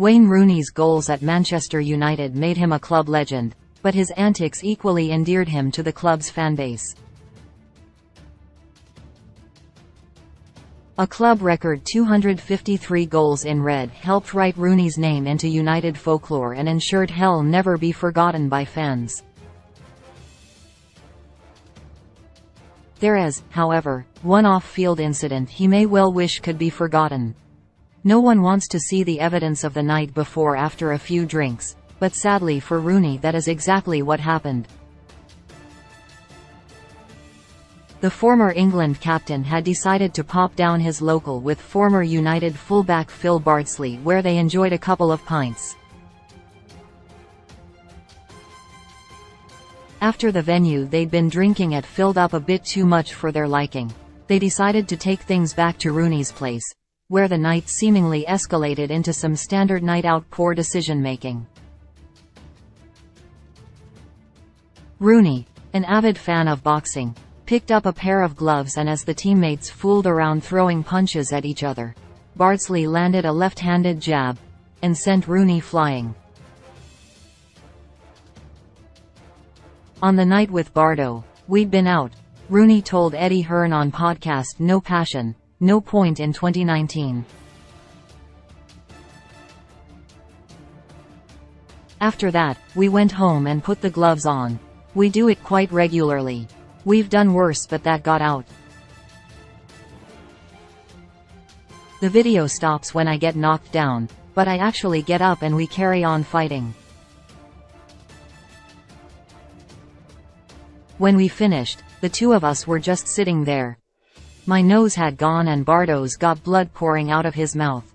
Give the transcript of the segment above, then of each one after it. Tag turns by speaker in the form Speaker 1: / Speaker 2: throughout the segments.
Speaker 1: Wayne Rooney's goals at Manchester United made him a club legend, but his antics equally endeared him to the club's fanbase. A club record 253 goals in red helped write Rooney's name into United folklore and ensured he'll never be forgotten by fans. There is, however, one off-field incident he may well wish could be forgotten. No one wants to see the evidence of the night before after a few drinks, but sadly for Rooney that is exactly what happened. The former England captain had decided to pop down his local with former United fullback Phil Bardsley, where they enjoyed a couple of pints. After the venue they'd been drinking at filled up a bit too much for their liking. They decided to take things back to Rooney's place, where the night seemingly escalated into some standard night-out poor decision-making. Rooney, an avid fan of boxing, picked up a pair of gloves, and as the teammates fooled around throwing punches at each other, Bardsley landed a left-handed jab and sent Rooney flying. On the night with Bardo, we'd been out, Rooney told Eddie Hearn on podcast No Passion, No Point in 2019. After that, we went home and put the gloves on. We do it quite regularly. We've done worse, but that got out. The video stops when I get knocked down, but I actually get up and we carry on fighting. When we finished, the two of us were just sitting there. My nose had gone and Bardo's got blood pouring out of his mouth.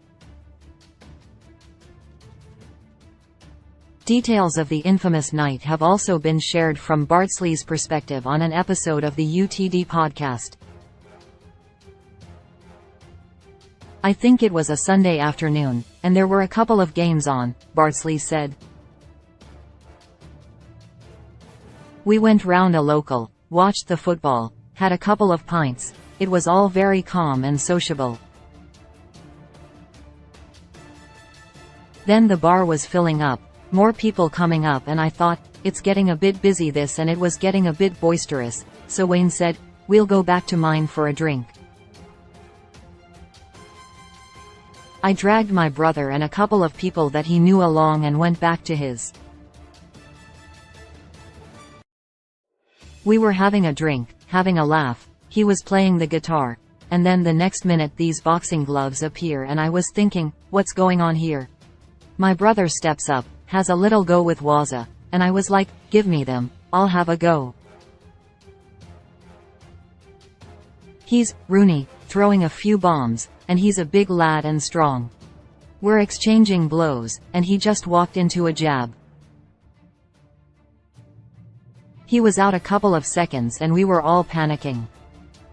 Speaker 1: Details of the infamous night have also been shared from Bardsley's perspective on an episode of the UTD podcast. I think it was a Sunday afternoon, and there were a couple of games on, Bardsley said. We went round a local, watched the football, had a couple of pints. It was all very calm and sociable. Then the bar was filling up. More people coming up, and I thought, it's getting a bit busy this, and it was getting a bit boisterous, so Wayne said, we'll go back to mine for a drink. I dragged my brother and a couple of people that he knew along and went back to his. We were having a drink, having a laugh, he was playing the guitar, and then the next minute these boxing gloves appear and I was thinking, what's going on here? My brother steps up, has a little go with Waza, and I was like, give me them, I'll have a go. He's, Rooney, throwing a few bombs, and he's a big lad and strong. We're exchanging blows, and he just walked into a jab. He was out a couple of seconds and we were all panicking.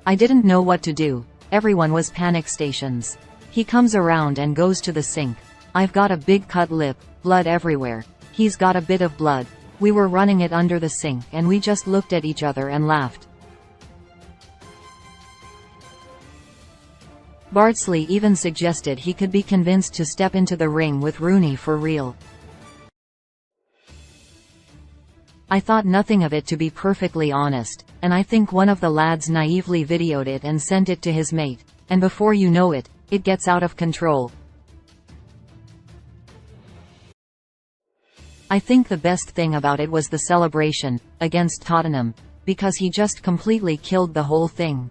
Speaker 1: I didn't know what to do, everyone was panic stations. He comes around and goes to the sink. I've got a big cut lip, blood everywhere. He's got a bit of blood. We were running it under the sink and we just looked at each other and laughed. Bardsley even suggested he could be convinced to step into the ring with Rooney for real. I thought nothing of it, to be perfectly honest, and I think one of the lads naively videoed it and sent it to his mate, and before you know it, it gets out of control. I think the best thing about it was the celebration, against Tottenham, because he just completely killed the whole thing.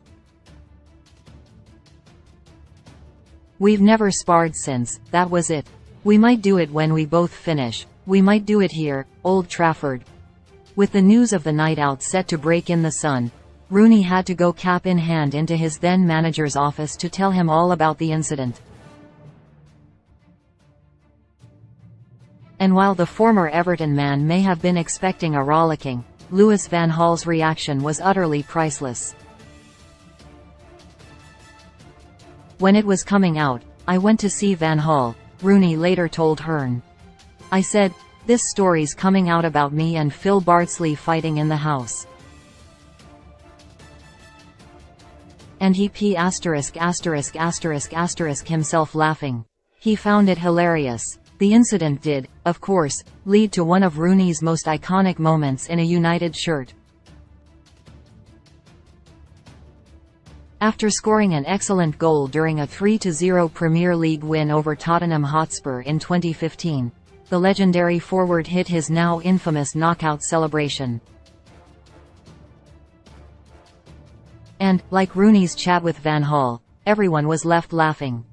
Speaker 1: We've never sparred since, that was it. We might do it when we both finish, we might do it here, Old Trafford. With the news of the night out set to break in the Sun, Rooney had to go cap in hand into his then manager's office to tell him all about the incident. And while the former Everton man may have been expecting a rollicking, Louis van Gaal's reaction was utterly priceless. When it was coming out, I went to see Van Gaal, Rooney later told Hearn. I said, this story's coming out about me and Phil Bardsley fighting in the house. And he ***** himself laughing. He found it hilarious. The incident did, of course, lead to one of Rooney's most iconic moments in a United shirt. After scoring an excellent goal during a 3-0 Premier League win over Tottenham Hotspur in 2015, the legendary forward hit his now infamous knockout celebration. And, like Rooney's chat with Van Gaal, everyone was left laughing.